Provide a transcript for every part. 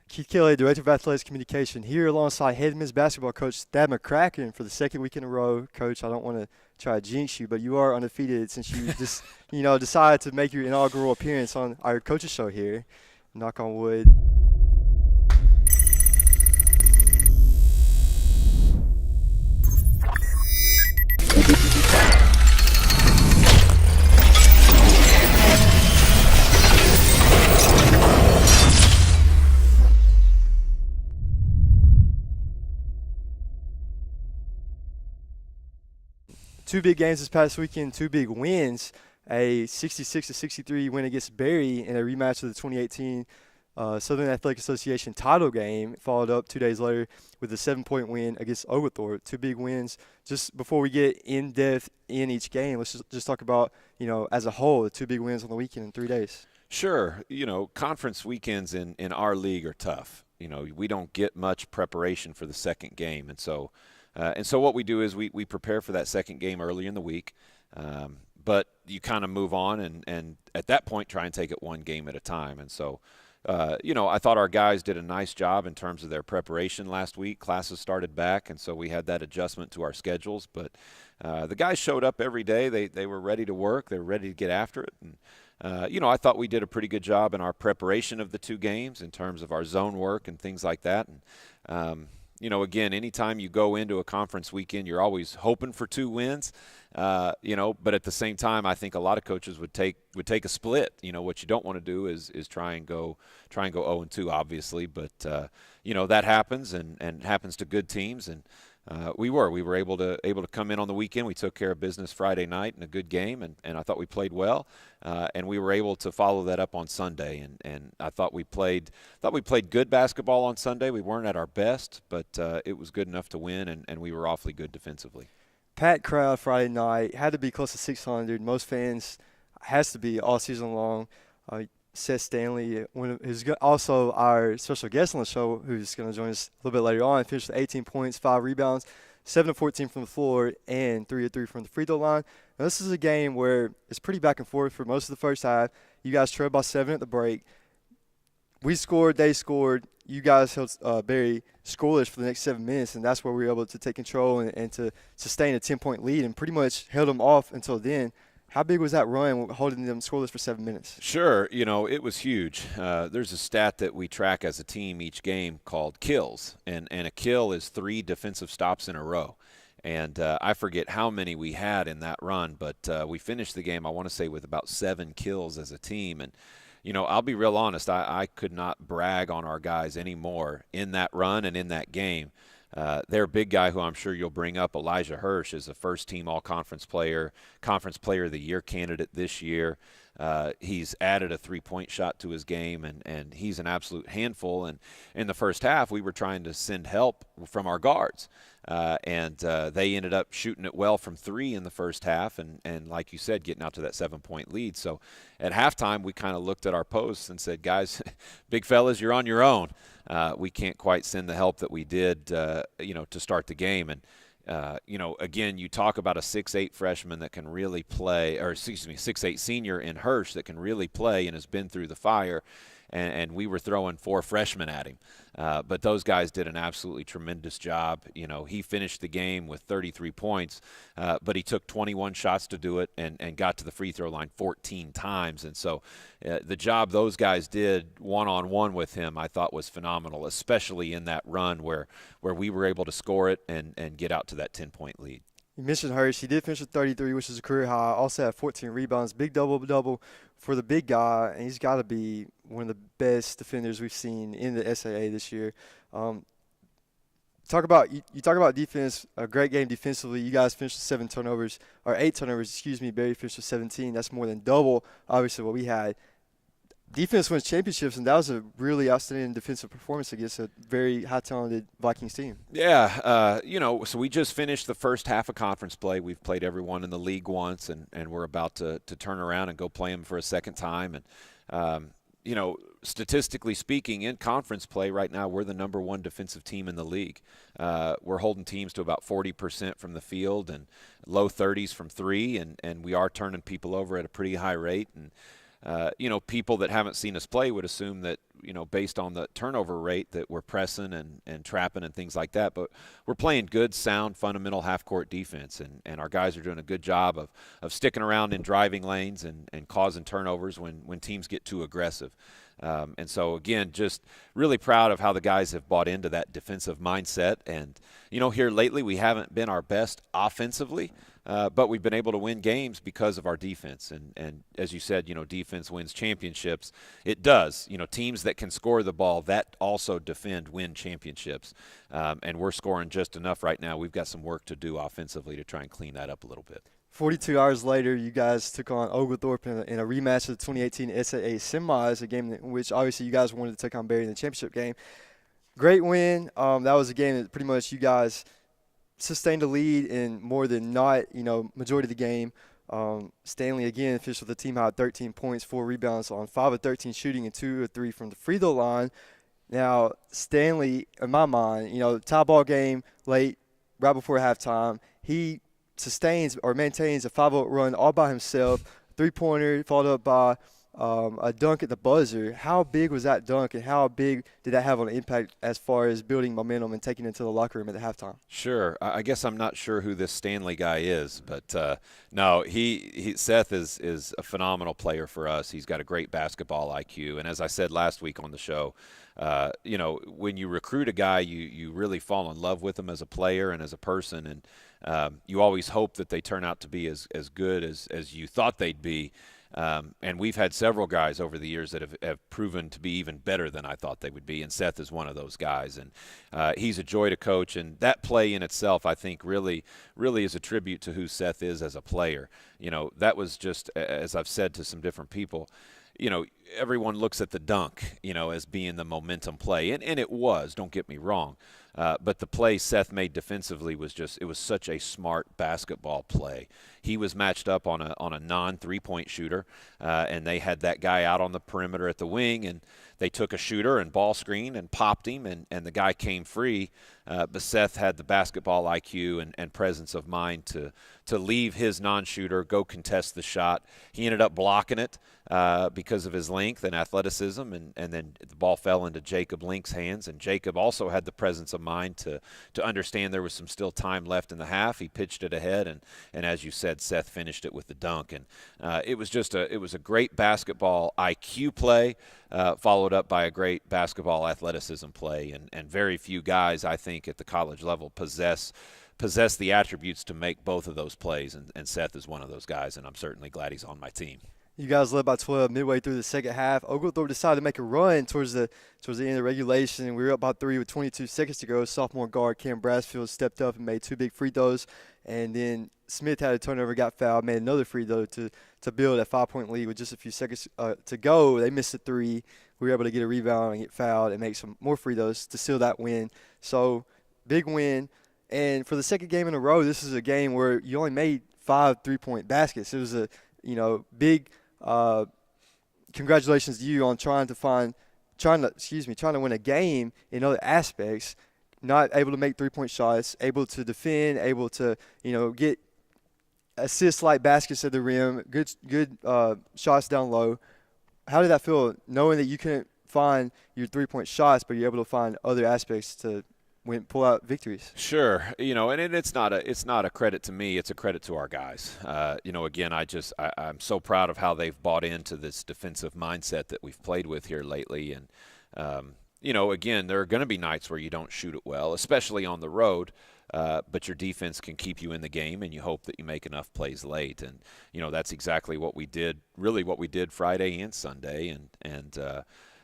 Keith Kelly, Director of Athletics Communication, here alongside head men's basketball coach Thad McCracken for the second week in a row. Coach, I don't want to try to jinx you, but you are undefeated since you just, decided to make your inaugural appearance on our coaches show here. Knock on wood. Two big games this past weekend, two big wins. A 66-63 win against Barry in a rematch of the 2018 Southern Athletic Association title game, followed up 2 days later with a 7-point win against Oglethorpe. Two big wins. Just before we get in depth in each game, let's just talk about, as a whole, the two big wins on the weekend in 3 days. Sure. Conference weekends in our league are tough. We don't get much preparation for the second game. And so what we do is we prepare for that second game early in the week. But you kind of move on and at that point try and take it one game at a time. And so, I thought our guys did a nice job in terms of their preparation last week. Classes started back, and so we had that adjustment to our schedules. But the guys showed up every day. They were ready to work. They were ready to get after it. And, I thought we did a pretty good job in our preparation of the two games in terms of our zone work and things like that. And, again, anytime you go into a conference weekend, you're always hoping for two wins, but at the same time, I think a lot of coaches would take a split. What you don't want to do is try and go 0-2, obviously, but that happens and happens to good teams. And we were able to come in on the weekend. We took care of business Friday night in a good game, and I thought we played well. And we were able to follow that up on Sunday, and I thought we played good basketball on Sunday. We weren't at our best, but it was good enough to win, and we were awfully good defensively. Packed crowd Friday night, had to be close to 600. Most fans has to be all season long. Seth Stanley, who's also our special guest on the show, who's going to join us a little bit later on, finished with 18 points, 5 rebounds, 7 of 14 from the floor, and 3 of 3 from the free throw line. Now, this is a game where it's pretty back and forth for most of the first half. You guys trailed by 7 at the break. We scored, they scored. You guys held Barry scoreless for the next 7 minutes, and that's where we were able to take control and to sustain a 10-point lead and pretty much held them off until then. How big was that run holding them scoreless for 7 minutes? Sure. It was huge. There's a stat that we track as a team each game called kills, and a kill is 3 defensive stops in a row. And I forget how many we had in that run, but we finished the game, I want to say, with about 7 kills as a team. And, I'll be real honest, I could not brag on our guys anymore in that run and in that game. Their big guy, who I'm sure you'll bring up, Elijah Hirsch, is a first-team All-Conference player, Conference Player of the Year candidate this year. He's added a three-point shot to his game, and he's an absolute handful. And in the first half, we were trying to send help from our guards. And they ended up shooting it well from 3 in the first half, and like you said, getting out to that 7-point lead. So at halftime, we kind of looked at our posts and said, guys, big fellas, you're on your own. We can't quite send the help that we did, to start the game. And, again, you talk about a 6'8 freshman that can really play, or 6'8 senior in Hirsch that can really play and has been through the fire. And we were throwing 4 freshmen at him. But those guys did an absolutely tremendous job. He finished the game with 33 points, but he took 21 shots to do it and got to the free throw line 14 times. And so the job those guys did one-on-one with him, I thought, was phenomenal, especially in that run where we were able to score it and get out to that 10-point lead. You mentioned Hirsch. He did finish with 33, which is a career high. Also had 14 rebounds. Big double-double for the big guy, and he's got to be one of the best defenders we've seen in the SAA this year. You talk about defense, a great game defensively. You guys finished with 8 turnovers, Barry finished with 17. That's more than double, obviously, what we had. Defense wins championships, and that was a really outstanding defensive performance against a very high-talented Vikings team. Yeah, so we just finished the first half of conference play. We've played everyone in the league once, and we're about to turn around and go play them for a second time. And, statistically speaking, in conference play right now, we're the number 1 defensive team in the league. We're holding teams to about 40% from the field and low 30s from 3, and we are turning people over at a pretty high rate. And people that haven't seen us play would assume that, based on the turnover rate that we're pressing and trapping and things like that. But we're playing good, sound, fundamental half-court defense, and our guys are doing a good job of sticking around in driving lanes and causing turnovers when teams get too aggressive. And so, again, just really proud of how the guys have bought into that defensive mindset. And, here lately we haven't been our best offensively, but we've been able to win games because of our defense. And as you said, defense wins championships. It does. Teams that can score the ball, that also win championships. And we're scoring just enough right now. We've got some work to do offensively to try and clean that up a little bit. 42 hours later, you guys took on Oglethorpe in a rematch of the 2018 SAA semis, a game in which obviously you guys wanted to take on Berry in the championship game. Great win. That was a game that pretty much you guys sustained a lead in more than not, majority of the game. Stanley, again, finished with a team high 13 points, 4 rebounds on 5 of 13 shooting and 2 of 3 from the free throw line. Now, Stanley, in my mind, tie ball game late, right before halftime, he sustains or maintains a 5-0 run all by himself, three-pointer followed up by a dunk at the buzzer. How big was that dunk, and how big did that have on an impact as far as building momentum and taking it to the locker room at the halftime? Sure. I guess I'm not sure who this Stanley guy is, but no, Seth is a phenomenal player for us. He's got a great basketball IQ, and as I said last week on the show, when you recruit a guy, you really fall in love with him as a player and as a person, and you always hope that they turn out to be as good as you thought they'd be. And we've had several guys over the years that have proven to be even better than I thought they would be, and Seth is one of those guys. And he's a joy to coach, and that play in itself, I think, really is a tribute to who Seth is as a player. That was just, as I've said to some different people, everyone looks at the dunk, as being the momentum play, and it was, don't get me wrong. But the play Seth made defensively it was such a smart basketball play. He was matched up on a non-3-point shooter, and they had that guy out on the perimeter at the wing, and they took a shooter and ball screen and popped him, and the guy came free. But Seth had the basketball IQ and presence of mind to leave his non-shooter, go contest the shot. He ended up blocking it because of his length and athleticism, and then the ball fell into Jacob Link's hands, and Jacob also had the presence of mind to understand there was some still time left in the half. He pitched it ahead, and as you said, Seth finished it with the dunk. And it was a great basketball IQ play, followed up by a great basketball athleticism play, and very few guys, I think, at the college level possess the attributes to make both of those plays, and Seth is one of those guys, and I'm certainly glad he's on my team. You guys led by 12 midway through the second half. Oglethorpe decided to make a run towards the end of the regulation. We were up by 3 with 22 seconds to go. Sophomore guard Cam Brasfield stepped up and made 2 big free throws, and then Smith had a turnover, got fouled, made another free throw to build a 5-point lead with just a few seconds to go. They missed a 3. We were able to get a rebound and get fouled and make some more free throws to seal that win. So, big win. And for the second game in a row, this is a game where you only made 5 3-point baskets. It was a big congratulations to you on trying to win a game in other aspects. Not able to make 3-point shots, able to defend, able to get assists like baskets at the rim, good shots down low. How did that feel, knowing that you couldn't find your 3-point shots, but you're able to find other aspects to pull out victories? Sure, and it's not a credit to me; it's a credit to our guys. Again, I'm so proud of how they've bought into this defensive mindset that we've played with here lately, and again, there are going to be nights where you don't shoot it well, especially on the road. But your defense can keep you in the game, and you hope that you make enough plays late. And that's exactly what we did. Really, what we did Friday and Sunday, and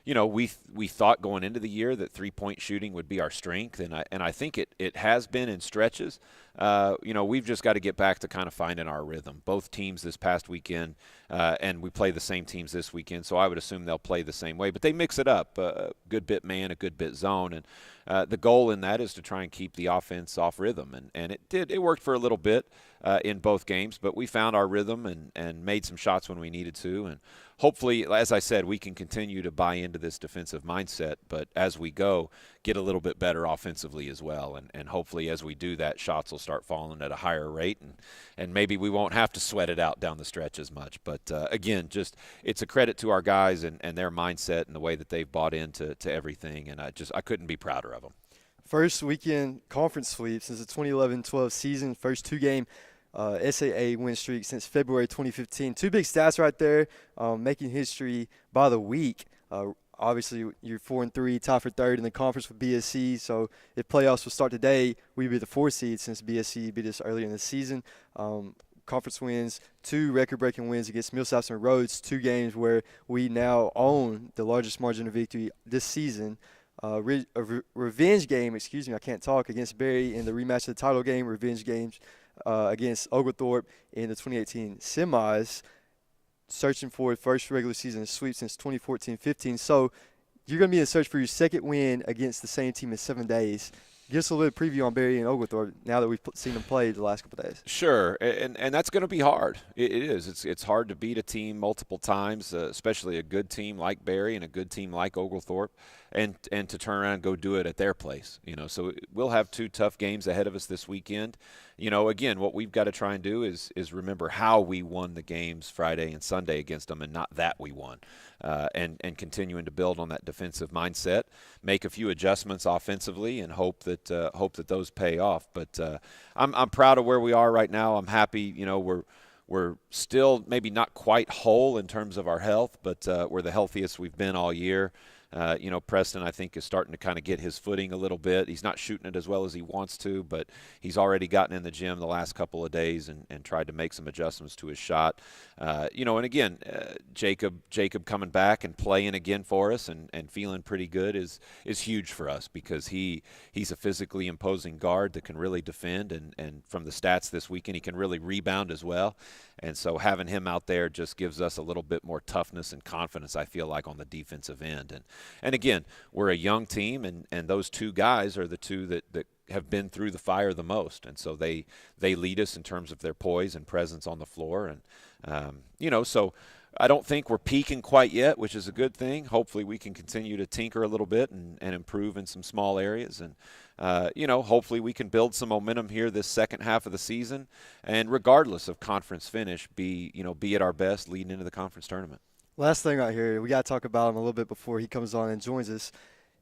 we thought going into the year that 3-point shooting would be our strength, and I think it has been in stretches. We've just got to get back to kind of finding our rhythm. Both teams this past weekend, and we play the same teams this weekend, so I would assume they'll play the same way. But they mix it up, a good bit man, a good bit zone, and the goal in that is to try and keep the offense off rhythm. And it worked for a little bit in both games, but we found our rhythm and made some shots when we needed to. And hopefully, as I said, we can continue to buy into this defensive mindset, but as we go, get a little bit better offensively as well. And hopefully as we do that, shots will start falling at a higher rate, and maybe we won't have to sweat it out down the stretch as much. But again, just it's a credit to our guys and their mindset and the way that they've bought into everything, and I couldn't be prouder of them. First weekend conference sweep since the 2011-12 season. First two-game SAA win streak since February 2015. Two big stats right there, making history by the week. Obviously, you're 4-3, tied for third in the conference with BSC. So if playoffs will start today, we'd be the 4th seed since BSC beat us earlier in the season. Conference wins, 2 record-breaking wins against Millsaps and Rhodes, 2 games where we now own the largest margin of victory this season. Revenge game, I can't talk, against Berry in the rematch of the title game. Revenge games against Oglethorpe in the 2018 semis. Searching for first regular season sweep since 2014-15. So you're going to be in search for your second win against the same team in 7 days. Give us a little preview on Berry and Oglethorpe now that we've seen them play the last couple of days. Sure, and that's going to be hard. It is. It's hard to beat a team multiple times, especially a good team like Berry and a good team like Oglethorpe, and to turn around and go do it at their place. So we'll have 2 tough games ahead of us this weekend. Again, what we've got to try and do is remember how we won the games Friday and Sunday against them, and not that we won. And continuing to build on that defensive mindset, make a few adjustments offensively, and hope that those pay off. But I'm proud of where we are right now. I'm happy. We're still maybe not quite whole in terms of our health, but we're the healthiest we've been all year. Preston, I think, is starting to kind of get his footing a little bit. He's not shooting it as well as he wants to, but he's already gotten in the gym the last couple of days and tried to make some adjustments to his shot. And again, Jacob coming back and playing again for us and feeling pretty good is huge for us, because he's a physically imposing guard that can really defend, and from the stats this weekend, he can really rebound as well. And so having him out there just gives us a little bit more toughness and confidence, I feel like, on the defensive end. And again, we're a young team, and those 2 guys are the 2 that have been through the fire the most. And so they lead us in terms of their poise and presence on the floor. And, so I don't think we're peaking quite yet, which is a good thing. Hopefully we can continue to tinker a little bit and improve in some small areas. And, hopefully we can build some momentum here this second half of the season. And regardless of conference finish, be at our best leading into the conference tournament. Last thing right here, we got to talk about him a little bit before he comes on and joins us.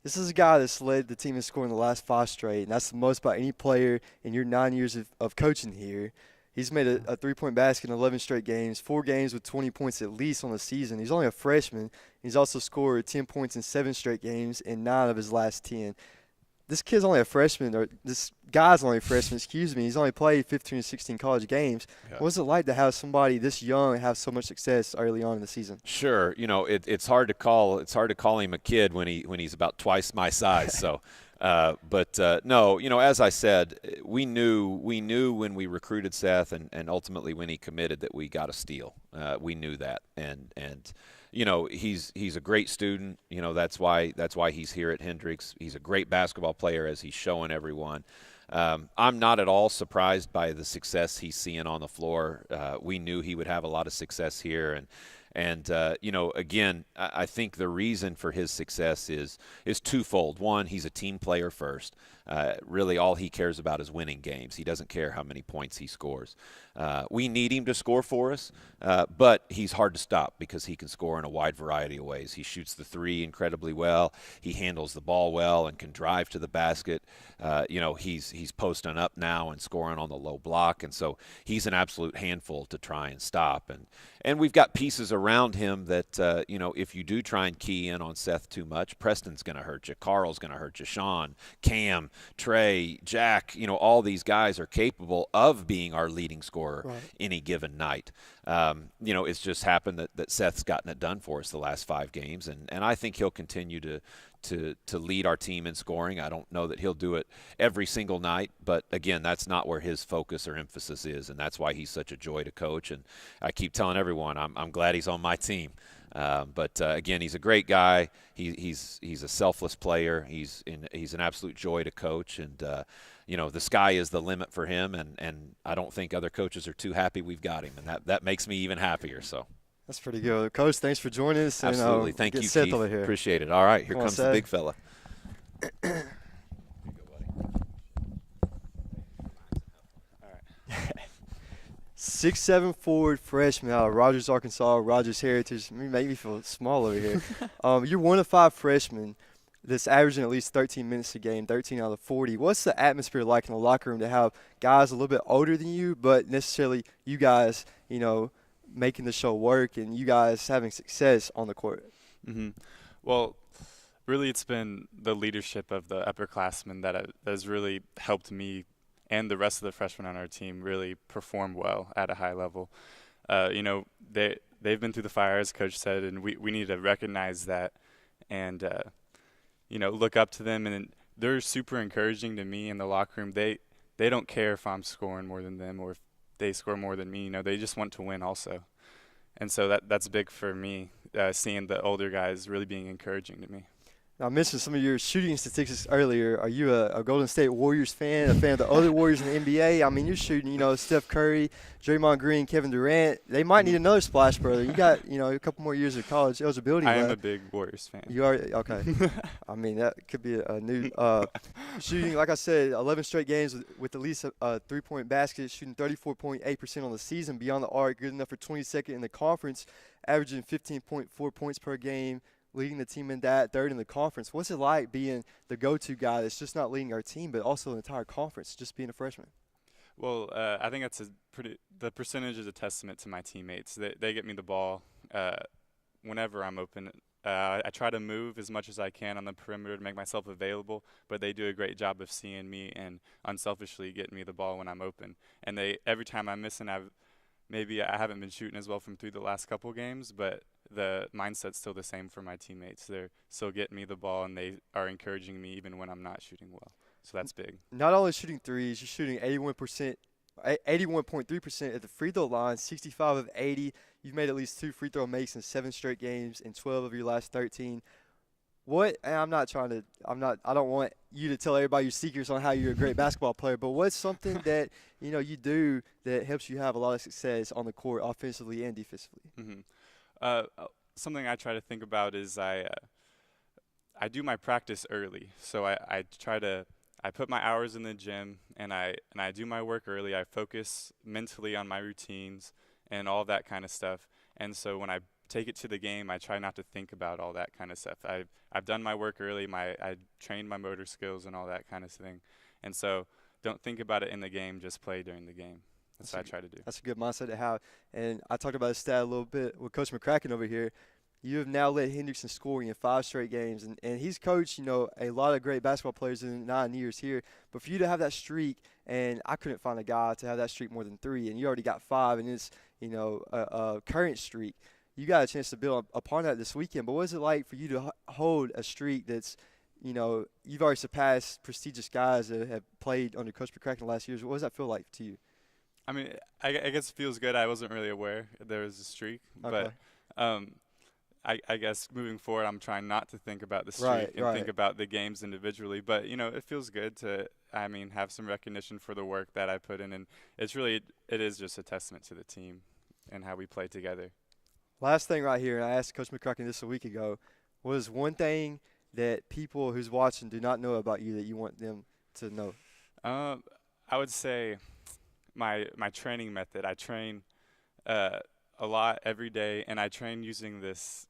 This is a guy that's led the team in scoring the last 5 straight, and that's the most by any player in your 9 years of coaching here. He's made a 3-point basket in 11 straight games, 4 games with 20 points at least on the season. He's only a freshman. He's also scored 10 points in 7 straight games in 9 of his last 10. This kid's only a freshman, or this guy's only a freshman, He's only played 15 or 16 college games. Yeah. What's it like to have somebody this young have so much success early on in the season? Sure. It's hard to call him a kid when he's about twice my size. So, no, as I said, we knew when we recruited Seth and ultimately when he committed that we got a steal. We knew that. And he's a great student. That's why he's here at Hendrix. He's a great basketball player, as he's showing everyone. I'm not at all surprised by the success he's seeing on the floor. We knew he would have a lot of success here, and again, I think the reason for his success is twofold. One, he's a team player first. Really, all he cares about is winning games. He doesn't care how many points he scores. We need him to score for us, but he's hard to stop because he can score in a wide variety of ways. He shoots the 3 incredibly well. He handles the ball well and can drive to the basket. He's posting up now and scoring on the low block, and so he's an absolute handful to try and stop. And we've got pieces around him that, if you do try and key in on Seth too much, Preston's going to hurt you. Carl's going to hurt you. Sean, Cam, Trey, Jack, all these guys are capable of being our leading scorer any given night. It's just happened that Seth's gotten it done for us the last 5 games, and I think he'll continue to lead our team in scoring. I don't know that he'll do it every single night, but again, that's not where his focus or emphasis is, and that's why he's such a joy to coach. And I keep telling everyone I'm glad he's on my team. But again, he's a great guy. He's a selfless player. He's an absolute joy to coach, and the sky is the limit for him. And I don't think other coaches are too happy we've got him, and that makes me even happier. So. That's pretty good. Coach, thanks for joining us. Absolutely. Thank you, Keith. Appreciate it. All right, here comes the big fella. 6'7" forward freshman out of Rogers, Arkansas, Rogers Heritage. You make me feel small over here. You're one of 5 freshmen that's averaging at least 13 minutes a game, 13 out of 40. What's the atmosphere like in the locker room to have guys a little bit older than you, but necessarily you guys, making the show work and you guys having success on the court? Mm-hmm. Well, really, it's been the leadership of the upperclassmen that has really helped me and the rest of the freshmen on our team really perform well at a high level. They've been through the fire, as Coach said, and we need to recognize that and look up to them. And they're super encouraging to me in the locker room. They don't care if I'm scoring more than them or if they score more than me. They just want to win also. And so that's big for me, seeing the older guys really being encouraging to me. Now, I mentioned some of your shooting statistics earlier. Are you a Golden State Warriors fan, a fan of the other Warriors in the NBA? I mean, you're shooting, Steph Curry, Draymond Green, Kevin Durant. They might need another splash brother. You got, a couple more years of college eligibility left. I am a big Warriors fan. You are? Okay. I mean, that could be a new shooting. Like I said, 11 straight games with at least a three-point basket, shooting 34.8% on the season beyond the arc, good enough for 22nd in the conference, averaging 15.4 points per game, leading the team in that, third in the conference. What's it like being the go-to guy that's just not leading our team, but also the entire conference, just being a freshman? Well, I think that's the percentage is a testament to my teammates. They get me the ball whenever I'm open. I try to move as much as I can on the perimeter to make myself available, but they do a great job of seeing me and unselfishly getting me the ball when I'm open. And every time I miss, and I haven't been shooting as well from through the last couple games, but the mindset's still the same for my teammates. They're still getting me the ball, and they are encouraging me even when I'm not shooting well. So that's big. Not only shooting threes, you're shooting 81.3% at the free throw line, 65 of 80. You've made at least 2 free throw makes in 7 straight games in 12 of your last 13. And I don't want you to tell everybody your secrets on how you're a great basketball player, but what's something that, you do that helps you have a lot of success on the court offensively and defensively? Mm-hmm. Something I try to think about is I do my practice early. So I put my hours in the gym and I do my work early. I focus mentally on my routines and all that kind of stuff. And so when I take it to the game, I try not to think about all that kind of stuff. I've done my work early. I trained my motor skills and all that kind of thing. And so don't think about it in the game, just play during the game. That's what I try to do. That's a good mindset to have. And I talked about this stat a little bit with Coach McCracken over here. You have now led Hendrix in scoring in 5 straight games. And he's coached, a lot of great basketball players in 9 years here. But for you to have that streak, and I couldn't find a guy to have that streak more than 3, and you already got 5, and it's, a current streak. You got a chance to build upon that this weekend. But what is it like for you to hold a streak that's, you've already surpassed prestigious guys that have played under Coach McCracken the last years? What does that feel like to you? I mean, I guess it feels good. I wasn't really aware there was a streak, Okay. but I guess moving forward, I'm trying not to think about the streak and think about the games individually. But it feels good to, have some recognition for the work that I put in, and it is just a testament to the team and how we play together. Last thing right here, and I asked Coach McCracken this a week ago, was one thing that people who's watching do not know about you that you want them to know? I would say my training method. I train a lot every day, and I train using this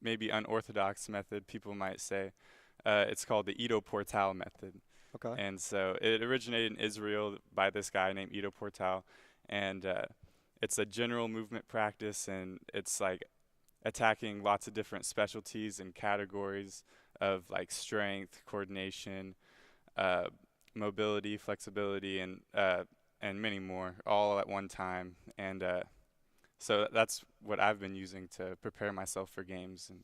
maybe unorthodox method, people might say. It's called the Ido Portal method. Okay. And so it originated in Israel by this guy named Ido Portal, and it's a general movement practice, and it's like attacking lots of different specialties and categories of like strength, coordination, mobility, flexibility, and many more, all at one time. And so that's what I've been using to prepare myself for games and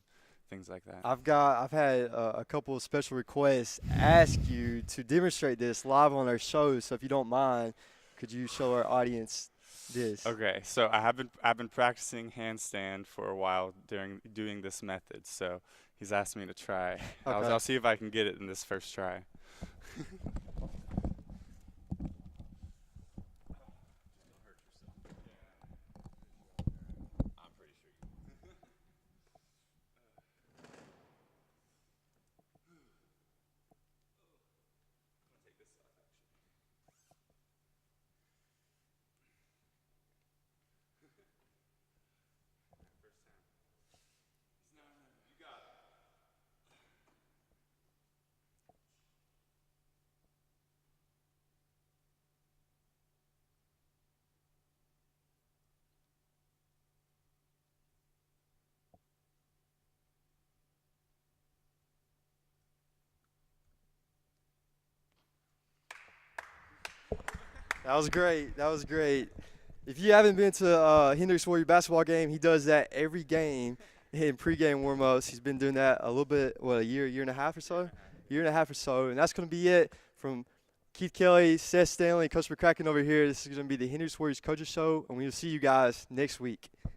things like that. I've had a couple of special requests ask you to demonstrate this live on our show. So if you don't mind, could you show our audience this? Okay, so I've been practicing handstand for a while during doing this method. So he's asked me to try. Okay. I'll see if I can get it in this first try. That was great. That was great. If you haven't been to Hendrix Warriors basketball game, he does that every game in pregame warm-ups. He's been doing that a little bit, a year and a half or so? Year and a half or so. And that's going to be it from Keith Kelly, Seth Stanley, Coach McCracken over here. This is going to be the Hendrix Warriors Coaches Show, and we will see you guys next week.